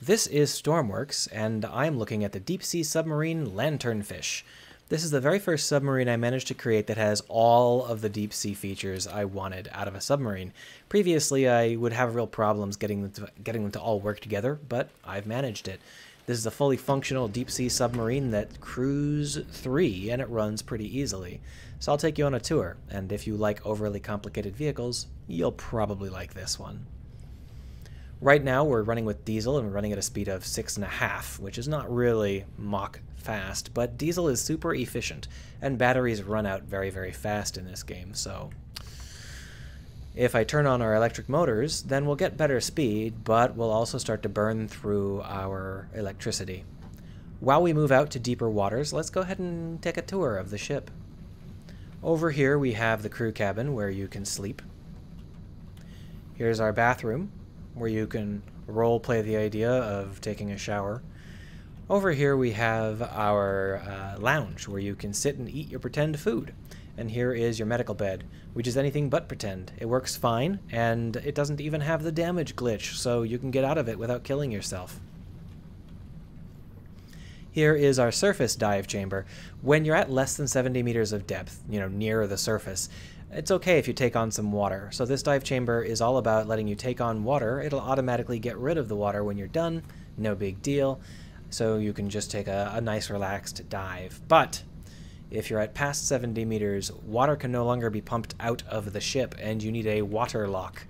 This is Stormworks, and I'm looking at the deep-sea submarine Lanternfish. This is the very first submarine I managed to create that has all of the deep-sea features I wanted out of a submarine. Previously, I would have real problems getting them to all work together, but I've managed it. This is a fully functional deep-sea submarine that Cruise 3, and it runs pretty easily. So I'll take you on a tour, and if you like overly complicated vehicles, you'll probably like this one. Right now we're running with diesel and we're running at a speed of 6.5, which is not really Mach fast, but diesel is super efficient and batteries run out very, very fast in this game, so if I turn on our electric motors, then we'll get better speed, but we'll also start to burn through our electricity. While we move out to deeper waters, let's go ahead and take a tour of the ship. Over here we have the crew cabin where you can sleep. Here's our bathroom, where you can role play the idea of taking a shower. Over here we have our lounge, where you can sit and eat your pretend food. And here is your medical bed, which is anything but pretend. It works fine, and it doesn't even have the damage glitch, so you can get out of it without killing yourself. Here is our surface dive chamber. When you're at less than 70 meters of depth, near the surface, it's okay if you take on some water. So this dive chamber is all about letting you take on water. It'll automatically get rid of the water when you're done. No big deal. So you can just take a nice relaxed dive. But if you're at past 70 meters, water can no longer be pumped out of the ship and you need a water lock.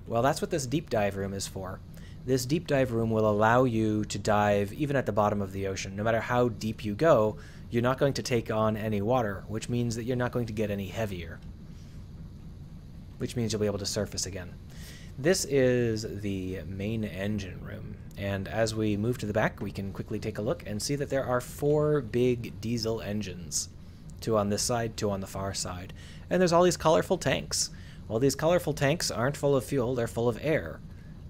Well, that's what this deep dive room is for. This deep dive room will allow you to dive even at the bottom of the ocean. No matter how deep you go, you're not going to take on any water, which means that you're not going to get any heavier, which means you'll be able to surface again. This is the main engine room, and as we move to the back, we can quickly take a look and see that there are 4 big diesel engines. 2 on this side, 2 on the far side. And there's all these colorful tanks. Well, these colorful tanks aren't full of fuel, they're full of air.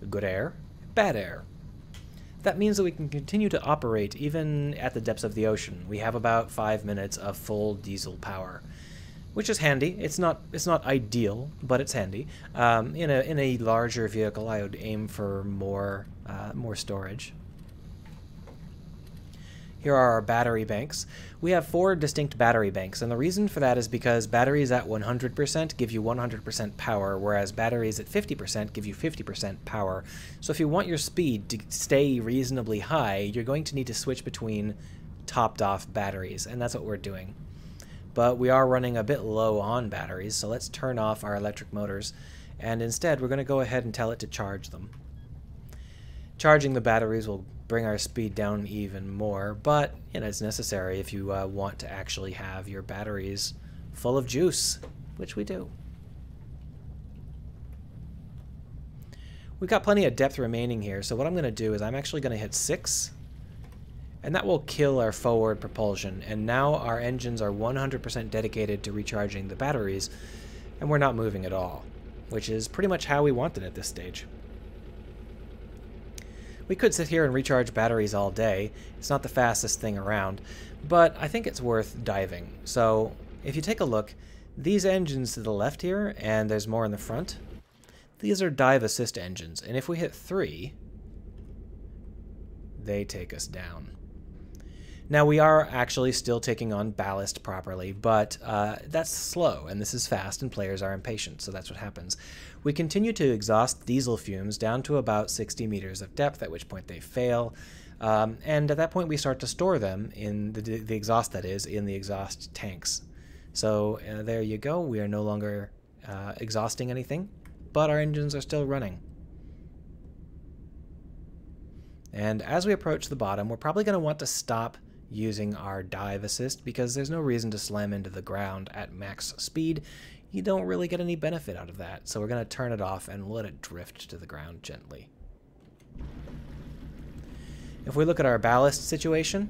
Good air, bad air. That means that we can continue to operate even at the depths of the ocean. We have about 5 minutes of full diesel power, which is handy. It's not ideal, but it's handy. In a larger vehicle, I would aim for more storage. Here are our battery banks. We have 4 distinct battery banks, and the reason for that is because batteries at 100% give you 100% power, whereas batteries at 50% give you 50% power. So if you want your speed to stay reasonably high, you're going to need to switch between topped-off batteries, and that's what we're doing. But we are running a bit low on batteries, so let's turn off our electric motors, and instead we're going to go ahead and tell it to charge them. Charging the batteries will bring our speed down even more, but it's necessary if you want to actually have your batteries full of juice, which we do. We've got plenty of depth remaining here, so what I'm going to do is I'm actually going to hit 6, and that will kill our forward propulsion, and now our engines are 100% dedicated to recharging the batteries, and we're not moving at all, which is pretty much how we want it at this stage. We could sit here and recharge batteries all day. It's not the fastest thing around, but I think it's worth diving. So if you take a look, these engines to the left here, and there's more in the front, these are dive assist engines, and if we hit 3, they take us down. Now we are actually still taking on ballast properly, but that's slow, and this is fast, and players are impatient, so that's what happens. We continue to exhaust diesel fumes down to about 60 meters of depth, at which point they fail, and at that point we start to store them in the exhaust, that is, in the exhaust tanks. So there you go, we are no longer exhausting anything, but our engines are still running. And as we approach the bottom, we're probably going to want to stop using our dive assist because there's no reason to slam into the ground at max speed. You don't really get any benefit out of that, so we're going to turn it off and let it drift to the ground gently. If we look at our ballast situation,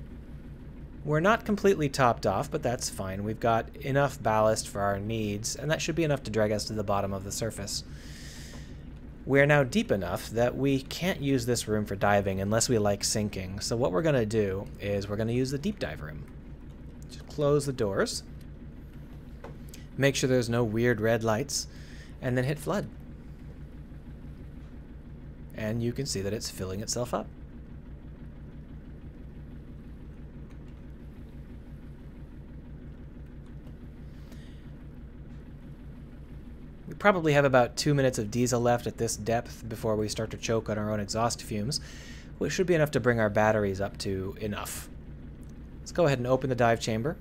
we're not completely topped off, but that's fine. We've got enough ballast for our needs, and that should be enough to drag us to the bottom of the surface. We're now deep enough that we can't use this room for diving unless we like sinking. So what we're going to do is we're going to use the deep dive room. Just close the doors. Make sure there's no weird red lights. And then hit flood. And you can see that it's filling itself up. probably have about 2 minutes of diesel left at this depth before we start to choke on our own exhaust fumes, which should be enough to bring our batteries up to enough. Let's go ahead and open the dive chamber.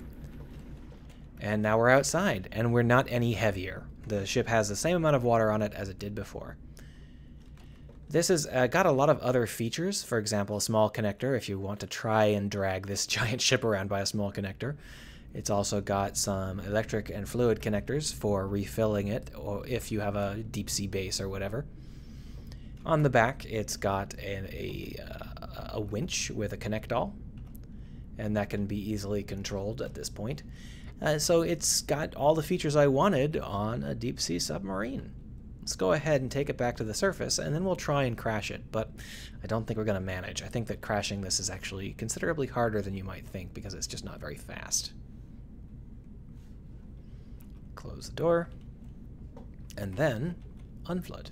And now we're outside, and we're not any heavier. The ship has the same amount of water on it as it did before. This has got a lot of other features. For example, a small connector if you want to try and drag this giant ship around by a small connector. It's also got some electric and fluid connectors for refilling it, or if you have a deep sea base or whatever. On the back, it's got a winch with a connect-all, and that can be easily controlled at this point. So it's got all the features I wanted on a deep sea submarine. Let's go ahead and take it back to the surface, and then we'll try and crash it, but I don't think we're going to manage. I think that crashing this is actually considerably harder than you might think, because it's just not very fast. Close the door, and then unflood.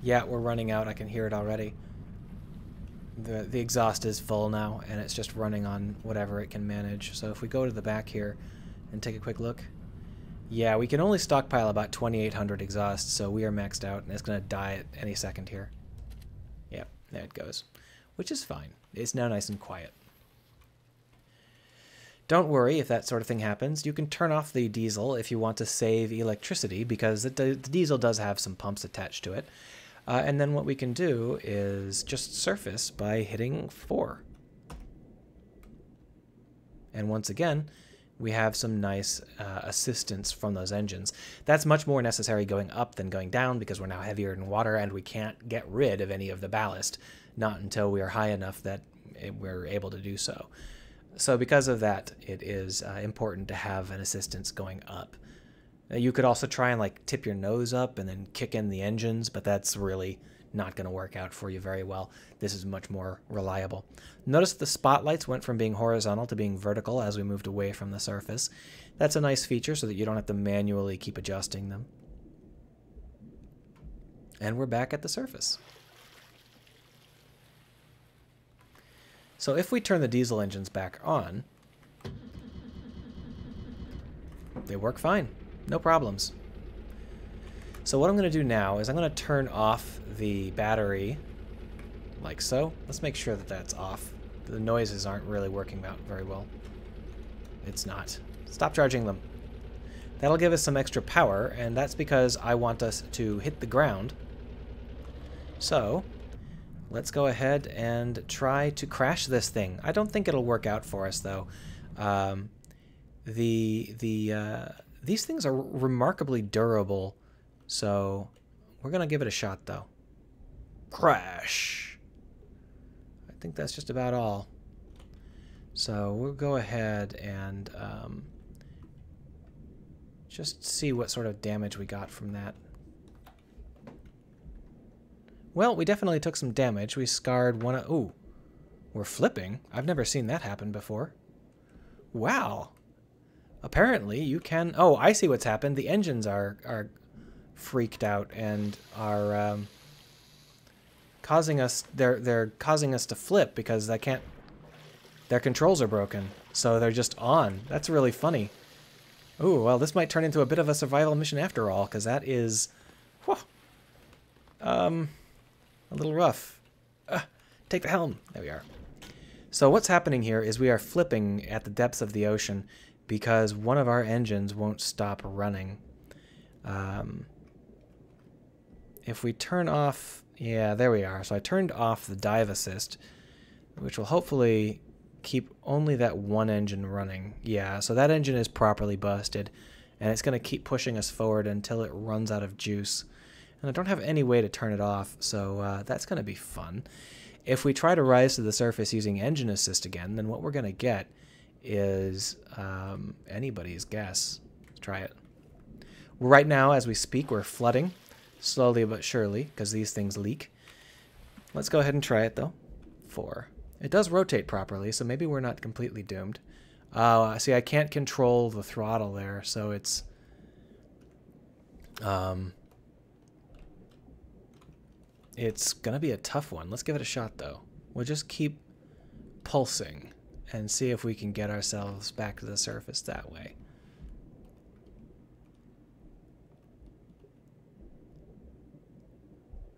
Yeah, we're running out. I can hear it already. The exhaust is full now, and it's just running on whatever it can manage. So if we go to the back here and take a quick look, yeah, we can only stockpile about 2,800 exhausts, so we are maxed out, and it's going to die at any second here. Yeah, there it goes, which is fine. It's now nice and quiet. Don't worry if that sort of thing happens. You can turn off the diesel if you want to save electricity, because the diesel does have some pumps attached to it. And then what we can do is just surface by hitting 4. And once again, we have some nice assistance from those engines. That's much more necessary going up than going down, because we're now heavier in water and we can't get rid of any of the ballast, not until we are high enough that we're able to do so. So because of that, it is important to have an assistance going up. You could also try and like tip your nose up and then kick in the engines, but that's really not going to work out for you very well. This is much more reliable. Notice the spotlights went from being horizontal to being vertical as we moved away from the surface. That's a nice feature so that you don't have to manually keep adjusting them. And we're back at the surface. So if we turn the diesel engines back on, they work fine. No problems. So what I'm going to do now is I'm going to turn off the battery like so. Let's make sure that that's off. The noises aren't really working out very well. It's not. Stop charging them. That'll give us some extra power, and that's because I want us to hit the ground. So let's go ahead and try to crash this thing. I don't think it'll work out for us, though. These things are remarkably durable, so we're going to give it a shot, though. Crash! I think that's just about all. So we'll go ahead and just see what sort of damage we got from that. Well, we definitely took some damage. We scarred one of... Ooh, we're flipping. I've never seen that happen before. Wow. Apparently, you can... Oh, I see what's happened. The engines are freaked out and are causing us... They're causing us to flip because they can't... Their controls are broken, so they're just on. That's really funny. Ooh, well, this might turn into a bit of a survival mission after all, because that is... Whew, a little rough. Take the helm. There we are. So what's happening here is we are flipping at the depths of the ocean because one of our engines won't stop running. If we turn off... Yeah, there we are. So I turned off the dive assist, which will hopefully keep only that one engine running. Yeah, so that engine is properly busted, and it's going to keep pushing us forward until it runs out of juice. And I don't have any way to turn it off, so that's going to be fun. If we try to rise to the surface using engine assist again, then what we're going to get is anybody's guess. Let's try it. Right now, as we speak, we're flooding, slowly but surely, because these things leak. Let's go ahead and try it, though. 4. It does rotate properly, so maybe we're not completely doomed. See, I can't control the throttle there, so it's... It's gonna be a tough one. Let's give it a shot, though. We'll just keep pulsing and see if we can get ourselves back to the surface that way.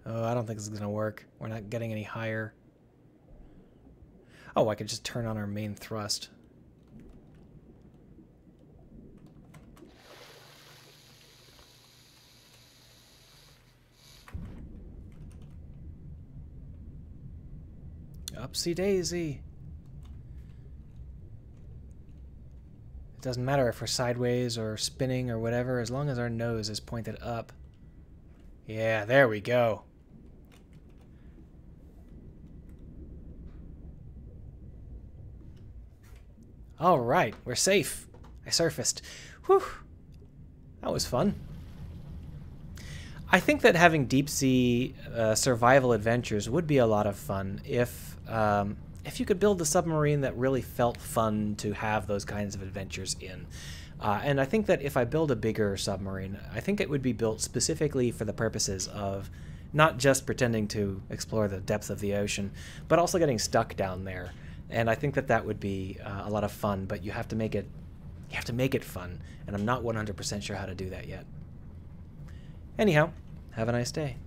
Oh, I don't think this is gonna work. We're not getting any higher. Oh, I could just turn on our main thrust. Upsy daisy. It doesn't matter if we're sideways or spinning or whatever, as long as our nose is pointed up. Yeah, there we go. All right, we're safe. I surfaced. Whew. That was fun. I think that having deep sea survival adventures would be a lot of fun if you could build a submarine that really felt fun to have those kinds of adventures in. And I think that if I build a bigger submarine, I think it would be built specifically for the purposes of not just pretending to explore the depth of the ocean, but also getting stuck down there. And I think that that would be a lot of fun, but you have to make it fun, and I'm not 100% sure how to do that yet. Anyhow, have a nice day.